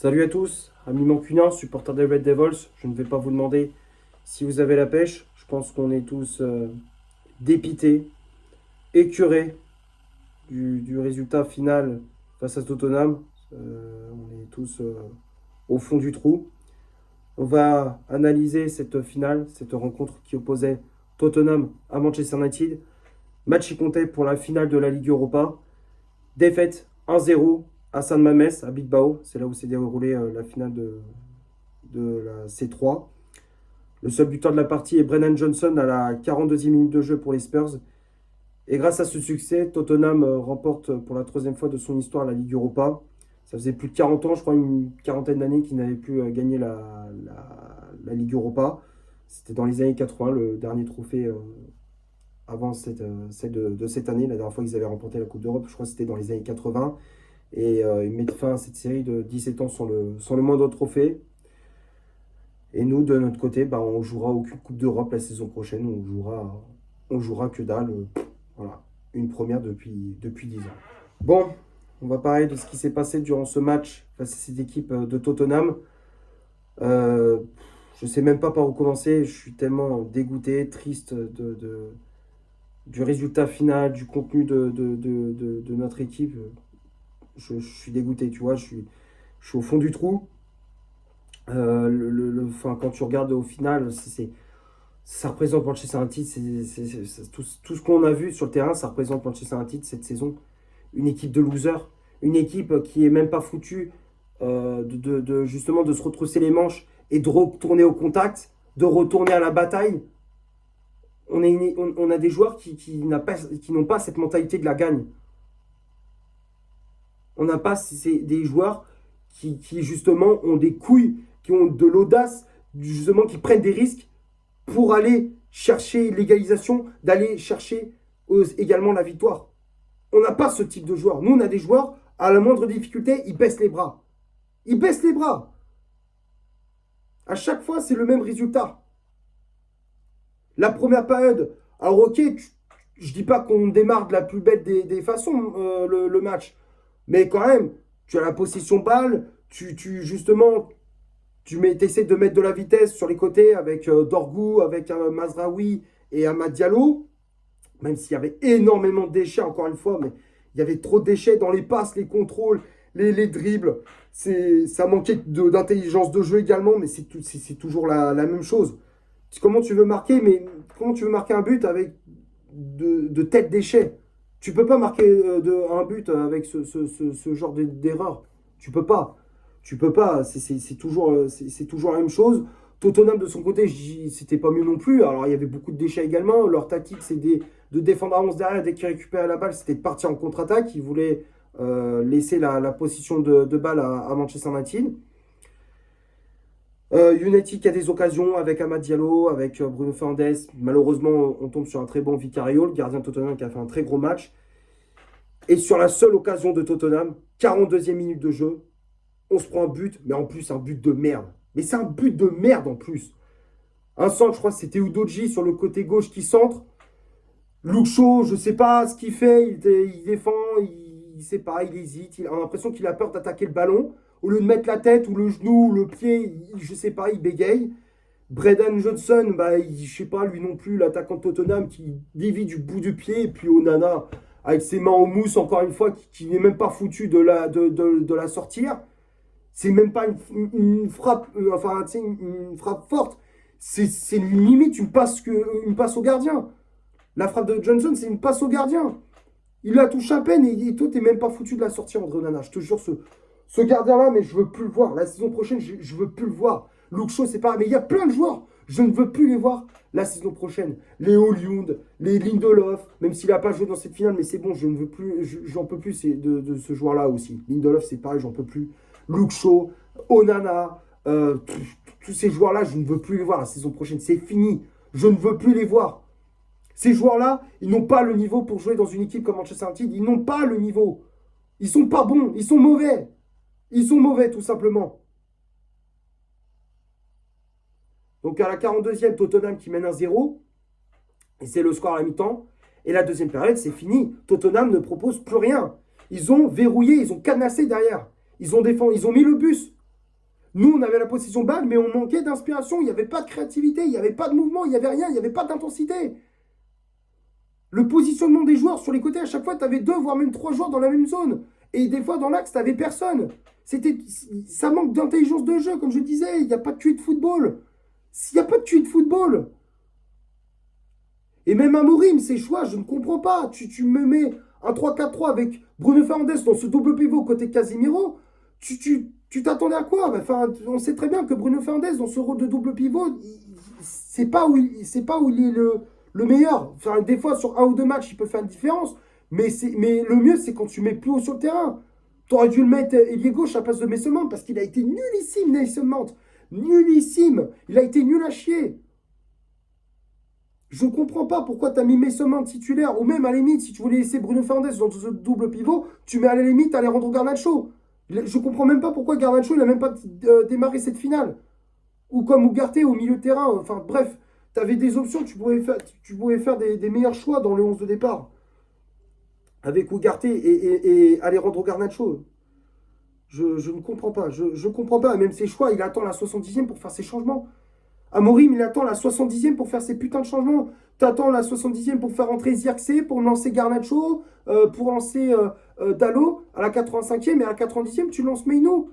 Salut à tous, amis mancuniens, supporters des Red Devils. Je ne vais pas vous demander si vous avez la pêche. Je pense qu'on est tous dépités, écœurés du résultat final face à Tottenham. On est tous au fond du trou. On va analyser cette finale, cette rencontre qui opposait Tottenham à Manchester United. Match qui comptait pour la finale de la Ligue Europa. Défaite 1-0 à San Mamés, à Bilbao. C'est là où s'est déroulée la finale de la C3. Le seul buteur de la partie est Brennan Johnson à la 42e minute de jeu pour les Spurs. Et grâce à ce succès, Tottenham remporte pour la troisième fois de son histoire la Ligue Europa. Ça faisait plus de 40 ans, je crois, une quarantaine d'années qu'il n'avait plus gagné la Ligue Europa. C'était dans les années 80, le dernier trophée avant celle de cette année. La dernière fois qu'ils avaient remporté la Coupe d'Europe, je crois que c'était dans les années 80. Et ils mettent fin à cette série de 17 ans sans le moindre trophée. Et nous, de notre côté, on jouera aucune Coupe d'Europe la saison prochaine. On jouera que dalle. Voilà, une première depuis 10 ans. Bon, on va parler de ce qui s'est passé durant ce match face à cette équipe de Tottenham. Je ne sais même pas par où commencer. Je suis tellement dégoûté, triste du résultat final, du contenu de notre équipe. Je suis dégoûté, tu vois. Je suis au fond du trou. Quand tu regardes au final, ça représente Manchester United. Tout ce qu'on a vu sur le terrain, ça représente Manchester United cette saison. Une équipe de losers, une équipe qui est même pas foutue justement de se retrousser les manches et de retourner au contact, de retourner à la bataille. On a des joueurs qui n'ont pas cette mentalité de la gagne. On n'a pas des joueurs qui justement ont des couilles, qui ont de l'audace, justement qui prennent des risques pour aller chercher l'égalisation, d'aller chercher également la victoire. On n'a pas ce type de joueurs. Nous, on a des joueurs, à la moindre difficulté, ils baissent les bras. Ils baissent les bras. À chaque fois, c'est le même résultat. La première période, alors ok, je dis pas qu'on démarre de la plus bête des façons le match, mais quand même, tu as la possession balle, justement, tu essaies de mettre de la vitesse sur les côtés avec Dorgu, avec Mazraoui et Amad Diallo, même s'il y avait énormément de déchets, encore une fois, mais il y avait trop de déchets dans les passes, les contrôles, les dribbles. Ça manquait d'intelligence de jeu également, mais c'est toujours la même chose. Comment tu veux marquer un but avec de tels déchets? Tu peux pas marquer un but avec ce genre d'erreur. Tu peux pas. Tu peux pas. C'est toujours la même chose. Tottenham, de son côté, c'était pas mieux non plus. Alors, il y avait beaucoup de déchets également. Leur tactique, c'est de défendre à 11 derrière. Dès qu'ils récupéraient la balle, c'était de partir en contre-attaque. Ils voulaient laisser la position de balle à Manchester United. United qui a des occasions avec Amad Diallo, avec Bruno Fernandes. Malheureusement, on tombe sur un très bon Vicario, le gardien de Tottenham qui a fait un très gros match. Et sur la seule occasion de Tottenham, 42e minute de jeu, on se prend un but, mais en plus un but de merde. Mais c'est un but de merde en plus. Un centre, je crois que c'était Udoji sur le côté gauche qui centre. Luke Shaw, je ne sais pas ce qu'il fait, il défend, il sait pas, il hésite. Il a l'impression qu'il a peur d'attaquer le ballon. Au lieu de mettre la tête ou le genou ou le pied, je ne sais pas, il bégaye. Brennan Johnson, je sais pas, lui non plus, l'attaquant de Tottenham qui dévie du bout du pied. Et puis Onana, avec ses mains en mousse, encore une fois, qui n'est même pas foutu de la sortir. C'est même pas une frappe, une frappe forte. C'est limite une passe au gardien. La frappe de Johnson, c'est une passe au gardien. Il la touche à peine et toi, t'es même pas foutu de la sortir, André Onana. Je te jure, ce gardien-là, mais je veux plus le voir. La saison prochaine, je veux plus le voir. Luke Shaw, c'est pareil. Mais il y a plein de joueurs. Je ne veux plus les voir la saison prochaine. Les Højlund, les Lindelof, même s'il n'a pas joué dans cette finale, mais c'est bon, je ne veux plus, j'en peux plus de ce joueur-là aussi. Lindelof, c'est pareil, j'en peux plus. Luke Shaw, Onana, tous ces joueurs-là, je ne veux plus les voir la saison prochaine. C'est fini. Je ne veux plus les voir. Ces joueurs-là, ils n'ont pas le niveau pour jouer dans une équipe comme Manchester United. Ils n'ont pas le niveau. Ils sont pas bons. Ils sont mauvais. Ils sont mauvais, tout simplement. Donc, à la 42e, Tottenham qui mène 1-0. Et c'est le score à la mi-temps. Et la deuxième période, c'est fini. Tottenham ne propose plus rien. Ils ont verrouillé, ils ont cadenassé derrière. Ils ont mis le bus. Nous, on avait la possession de balle, mais on manquait d'inspiration. Il n'y avait pas de créativité, il n'y avait pas de mouvement, il n'y avait rien, il n'y avait pas d'intensité. Le positionnement des joueurs sur les côtés, à chaque fois, tu avais 2, voire même 3 joueurs dans la même zone. Et des fois, dans l'axe, tu n'avais personne. Ça manque d'intelligence de jeu, comme je disais. Il n'y a pas de QI de football. S'il n'y a pas de QI de football. Et même Amorim, ses choix, je ne comprends pas. Tu me mets un 3-4-3 avec Bruno Fernandes dans ce double pivot côté Casemiro. Tu t'attendais à quoi? Enfin, on sait très bien que Bruno Fernandes, dans ce rôle de double pivot, c'est pas où il est le meilleur. Enfin, des fois, sur un ou deux matchs, il peut faire une différence. Mais le mieux, c'est quand tu mets plus haut sur le terrain. Tu aurais dû le mettre ailier gauche à la place de Mason Mount parce qu'il a été nullissime, Mason Mount. Nullissime. Il a été nul à chier. Je ne comprends pas pourquoi tu as mis Mason Mount titulaire, ou même à la limite, si tu voulais laisser Bruno Fernandes dans ce double pivot, tu mets à la limite Alejandro Garnacho. Je ne comprends même pas pourquoi Garnacho n'a même pas démarré cette finale. Ou comme Ugarte au milieu de terrain. Enfin bref, tu avais des options, tu pouvais faire des meilleurs choix dans le 11 de départ. Avec Ugarte et Alejandro Garnacho. Je ne comprends pas. Je ne comprends pas. Même ses choix, il attend la 70e pour faire ses changements. Amorim, il attend la 70e pour faire ses putains de changements. Tu attends la 70e pour faire entrer Zirkzee, pour lancer Garnacho, pour lancer Dalot à la 85e, et à la 90e, tu lances Meino.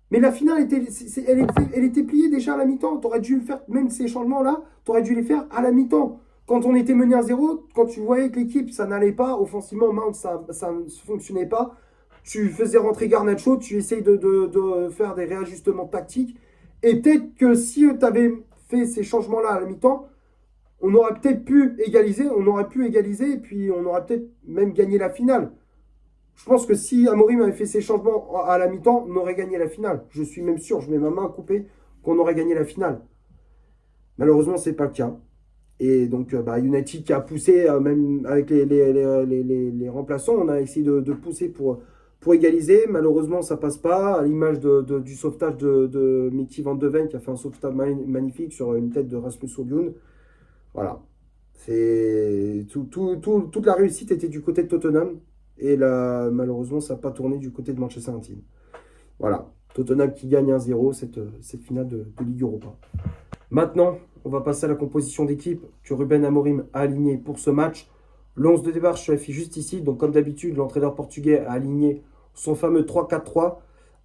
Mais la finale, elle était pliée déjà à la mi-temps. Tu aurais dû faire, même ces changements-là, tu aurais dû les faire à la mi-temps. Quand on était mené à 0, quand tu voyais que l'équipe, ça n'allait pas, offensivement, Mount, ça ne fonctionnait pas, tu faisais rentrer Garnacho, tu essayes de faire des réajustements tactiques. Et peut-être que si tu avais fait ces changements-là à la mi-temps, on aurait peut-être pu égaliser, et puis on aurait peut-être même gagné la finale. Je pense que si Amorim avait fait ses changements à la mi-temps, on aurait gagné la finale. Je suis même sûr, je mets ma main à couper, qu'on aurait gagné la finale. Malheureusement, ce n'est pas le cas. Et donc, United qui a poussé, même avec les remplaçants, on a essayé de pousser pour égaliser. Malheureusement, ça passe pas. À l'image du sauvetage de Mickey Van de Ven qui a fait un sauvetage magnifique sur une tête de Rasmus Højlund. Voilà. Toute la réussite était du côté de Tottenham. Et là, malheureusement, ça n'a pas tourné du côté de Manchester United. Voilà. Tottenham qui gagne 1-0 cette finale de Ligue Europa. Maintenant, on va passer à la composition d'équipe que Ruben Amorim a aligné pour ce match. Le 11 de départ, je l'affiche juste ici. Donc, comme d'habitude, l'entraîneur portugais a aligné son fameux 3-4-3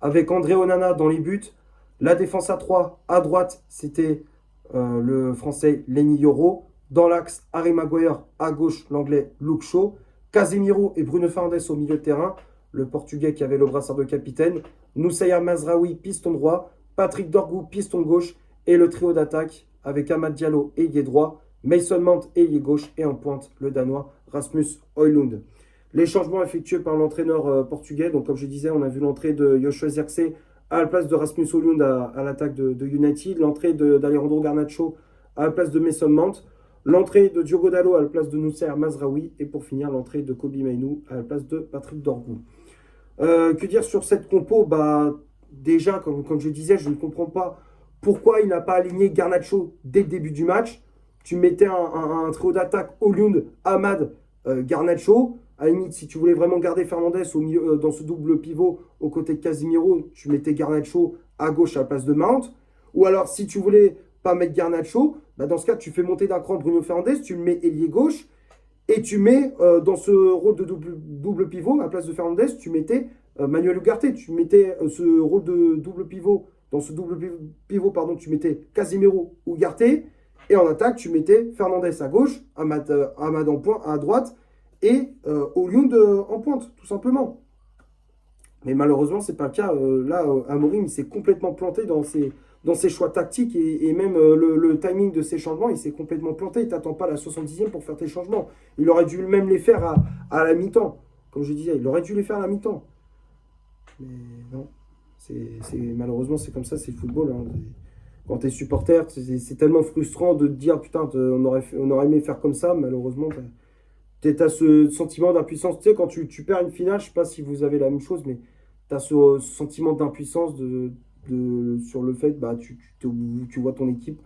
avec André Onana dans les buts. La défense à 3, à droite, c'était le français Lenny Yoro. Dans l'axe, Harry Maguire. À gauche, l'anglais Luke Shaw. Casemiro et Bruno Fernandes au milieu de terrain. Le portugais qui avait le brassard de capitaine. Noussair Mazraoui, piston droit. Patrick Dorgu, piston gauche. Et le trio d'attaque avec Amad Diallo, ailier droit. Mason Mount, ailier gauche. Et en pointe, le Danois Rasmus Højlund. Les changements effectués par l'entraîneur portugais. Donc, comme je disais, on a vu l'entrée de Joshua Zirkzee à la place de Rasmus Højlund à l'attaque de United. L'entrée d'Alejandro Garnacho à la place de Mason Mount. L'entrée de Diogo Dalot à la place de Noussair Mazraoui. Et pour finir, l'entrée de Kobbie Mainoo à la place de Patrick Dorgu. Que dire sur cette compo? Déjà, comme je disais, je ne comprends pas pourquoi il n'a pas aligné Garnacho dès le début du match. Tu mettais un trio d'attaque Højlund, Amad, Garnacho. À la limite, si tu voulais vraiment garder Fernandes au milieu, dans ce double pivot aux côtés de Casemiro, tu mettais Garnacho à gauche à la place de Mount. Ou alors, si tu voulais pas mettre Garnacho, dans ce cas, tu fais monter d'un cran Bruno Fernandes, tu le mets ailier gauche, et tu mets dans ce rôle de double pivot, à la place de Fernandes, tu mettais Manuel Ugarte. Tu mettais ce rôle de double pivot, dans ce double pivot, tu mettais Casemiro ou Ugarte, et en attaque, tu mettais Fernandes à gauche, Amad en point, à droite, et Højlund en pointe, tout simplement. Mais malheureusement, ce n'est pas le cas. Là, Amorim s'est complètement planté dans ses choix tactiques et même le timing de ses changements, il s'est complètement planté. Il ne t'attend pas à la 70e pour faire tes changements. Il aurait dû même les faire à la mi-temps. Comme je disais, il aurait dû les faire à la mi-temps. Mais non, malheureusement, c'est comme ça, c'est le football. Hein. Quand tu es supporter, c'est tellement frustrant de te dire, putain, on aurait aimé faire comme ça. Malheureusement, tu as ce sentiment d'impuissance. Tu sais, quand tu perds une finale, je ne sais pas si vous avez la même chose, mais tu as ce sentiment d'impuissance sur le fait tu vois ton équipe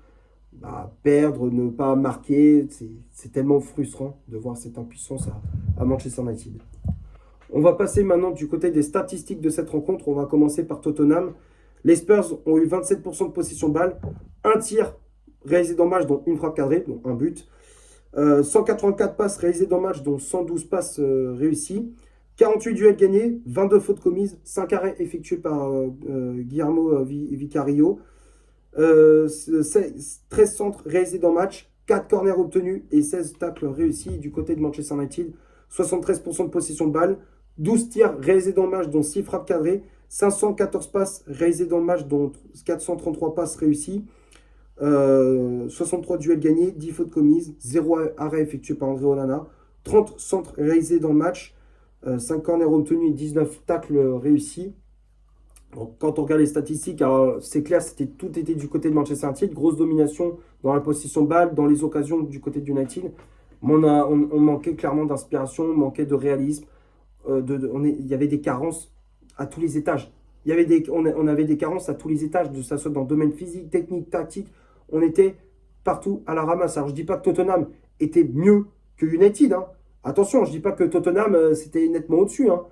perdre, ne pas marquer. C'est tellement frustrant de voir cette impuissance à Manchester United. On va passer maintenant du côté des statistiques de cette rencontre. On va commencer par Tottenham. Les Spurs ont eu 27% de possession de balle, un tir réalisé dans le match, dont une frappe cadrée, donc un but. 184 passes réalisées dans le match, dont 112 passes réussies. 48 duels gagnés, 22 fautes commises, 5 arrêts effectués par Guillermo Vicario. 13 centres réalisés dans le match, 4 corners obtenus et 16 tacles réussis du côté de Manchester United. 73% de possession de balle, 12 tirs réalisés dans le match, dont 6 frappes cadrées, 514 passes réalisées dans le match, dont 433 passes réussies. 63 duels gagnés, 10 fautes commises, 0 arrêt effectué par André Onana, 30 centres réalisés dans le match, 5 corners obtenus et 19 tacles réussis. Donc, quand on regarde les statistiques, c'est clair, tout était du côté de Manchester United, grosse domination dans la possession de balle, dans les occasions du côté de United. Mais on manquait clairement d'inspiration, on manquait de réalisme. Il y avait des carences à tous les étages. On avait des carences à tous les étages, que ça soit dans le domaine physique, technique, tactique. On était partout à la ramasse. Alors, je ne dis pas que Tottenham était mieux que United. Hein. Attention, je ne dis pas que Tottenham, c'était nettement au-dessus. Hein.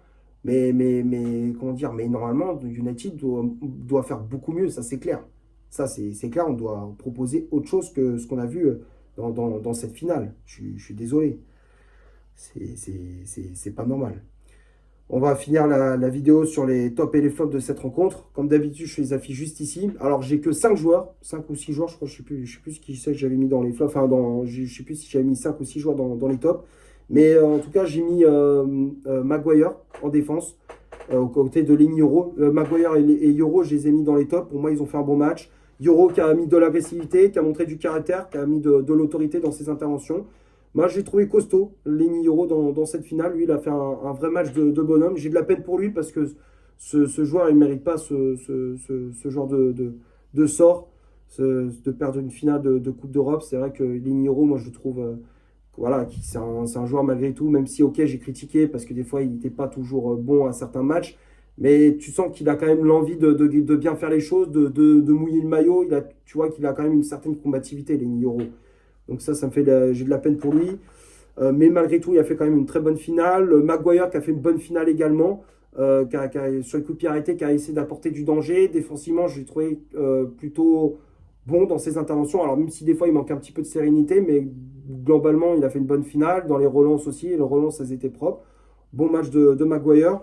Comment dire, mais normalement, United doit faire beaucoup mieux, ça c'est clair. Ça c'est clair, on doit proposer autre chose que ce qu'on a vu dans cette finale. Je suis désolé. C'est pas normal. On va finir la vidéo sur les tops et les flops de cette rencontre. Comme d'habitude, je fais les affiches juste ici. Alors, j'ai que 5 joueurs, 5 ou 6 joueurs, je crois, je ne sais plus ce qui c'est que j'avais mis dans les flops. Enfin, je ne sais plus si j'avais mis 5 ou 6 joueurs dans les tops. Mais en tout cas, j'ai mis Maguire en défense, aux côtés de Lenny Yoro. Maguire et Yoro, je les ai mis dans les tops. Pour moi, ils ont fait un bon match. Yoro qui a mis de l'agressivité, qui a montré du caractère, qui a mis de l'autorité dans ses interventions. Moi, j'ai trouvé costaud Lenny Yoro dans cette finale. Lui, il a fait un vrai match de bonhomme. J'ai de la peine pour lui parce que ce joueur, il ne mérite pas ce genre de sort, de perdre une finale de Coupe d'Europe. C'est vrai que Lenny Yoro, moi, je le trouve... voilà, c'est un joueur malgré tout, même si, ok, j'ai critiqué parce que des fois, il n'était pas toujours bon à certains matchs. Mais tu sens qu'il a quand même l'envie de bien faire les choses, de mouiller le maillot. Tu vois qu'il a quand même une certaine combativité, Lenny Yoro. Donc ça me fait j'ai de la peine pour lui. Mais malgré tout, il a fait quand même une très bonne finale. Maguire qui a fait une bonne finale également. Sur les coups de pied arrêtés, qui a essayé d'apporter du danger. Défensivement, je l'ai trouvé plutôt bon dans ses interventions. Alors même si des fois, il manque un petit peu de sérénité, mais globalement, il a fait une bonne finale. Dans les relances aussi, les relances, elles étaient propres. Bon match de Maguire.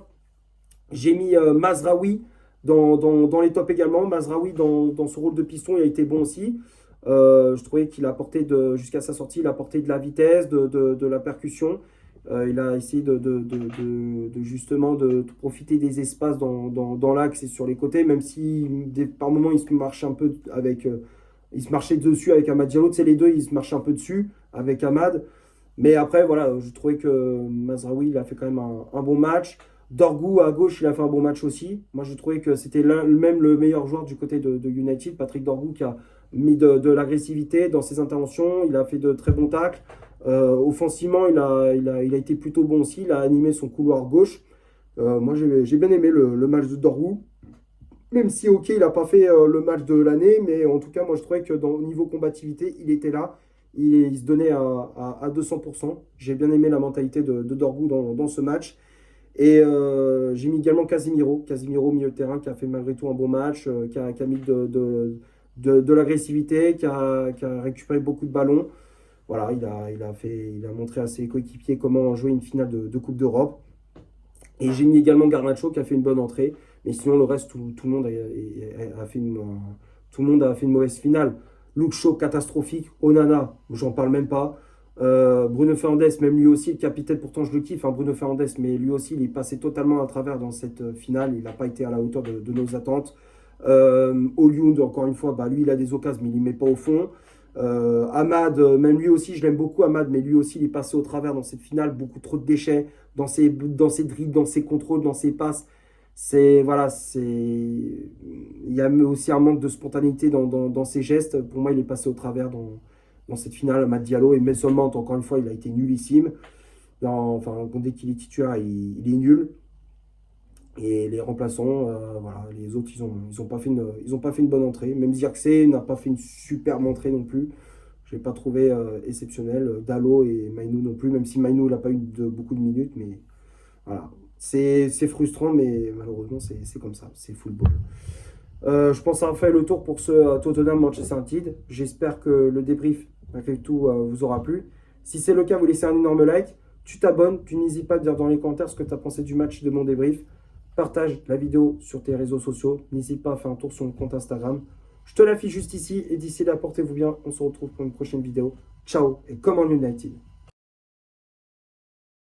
J'ai mis Mazraoui dans les tops également. Mazraoui, dans son rôle de piston, il a été bon aussi. Je trouvais qu'il a apporté, jusqu'à sa sortie, il a apporté de la vitesse, de la percussion. Il a essayé justement de profiter des espaces dans l'axe et sur les côtés, même si par moments il se marchait un peu il se marchait dessus avec Amad Diallo. Tu sais, les deux, ils se marchaient un peu dessus avec Amad. Mais après, voilà, je trouvais que Mazraoui, il a fait quand même un bon match. Dorgu à gauche, il a fait un bon match aussi. Moi, je trouvais que c'était même le meilleur joueur du côté de United, Patrick Dorgu, qui a mis de l'agressivité dans ses interventions. Il a fait de très bons tacles. Offensivement, il a été plutôt bon aussi. Il a animé son couloir gauche. Moi, j'ai bien aimé le match de Dorgu. Même si, ok, il n'a pas fait le match de l'année, mais en tout cas, moi, je trouvais que au niveau combativité, il était là. Il se donnait à 200%. J'ai bien aimé la mentalité de Dorgu dans ce match. Et j'ai mis également Casemiro, milieu de terrain, qui a fait malgré tout un bon match, qui a mis de l'agressivité, qui a récupéré beaucoup de ballons. Voilà, il a montré à ses coéquipiers comment jouer une finale de Coupe d'Europe. Et j'ai mis également Garnacho, qui a fait une bonne entrée. Mais sinon, le reste, tout le monde tout le monde a fait une mauvaise finale. Luke Shaw, catastrophique. Onana, j'en parle même pas. Bruno Fernandes, même lui aussi, le capitaine, pourtant je le kiffe, hein, Bruno Fernandes, mais lui aussi, il est passé totalement à travers dans cette finale. Il n'a pas été à la hauteur de nos attentes. Oyund, encore une fois, bah, lui, il a des occasions, mais il ne met pas au fond. Amad, même lui aussi, je l'aime beaucoup, Amad, mais lui aussi, il est passé au travers dans cette finale. Beaucoup trop de déchets dans ses dribbles, dans ses contrôles, dans ses passes. Voilà, il y a aussi un manque de spontanéité dans ses gestes. Pour moi, il est passé au travers dans cette finale. Amad Diallo et Mason Mount, encore une fois, il a été nullissime. Enfin, dès qu'il est titulaire, il est nul. Et les remplaçants, voilà, les autres, ils ont pas fait une bonne entrée. Même Zirkzee n'a pas fait une superbe entrée non plus. Je ne l'ai pas trouvé exceptionnel. Dalot et Mainou non plus, même si Mainou n'a pas eu beaucoup de minutes. Mais voilà, c'est frustrant, mais malheureusement, c'est comme ça. C'est le football. Je pense avoir fait le tour pour ce Tottenham-Manchester United. J'espère que le débrief, malgré tout, vous aura plu. Si c'est le cas, vous laissez un énorme like. Tu t'abonnes, tu n'hésites pas à dire dans les commentaires ce que tu as pensé du match de mon débrief. Partage la vidéo sur tes réseaux sociaux. N'hésite pas à faire un tour sur mon compte Instagram. Je te l'affiche juste ici. Et d'ici là, portez-vous bien. On se retrouve pour une prochaine vidéo. Ciao et comme en United.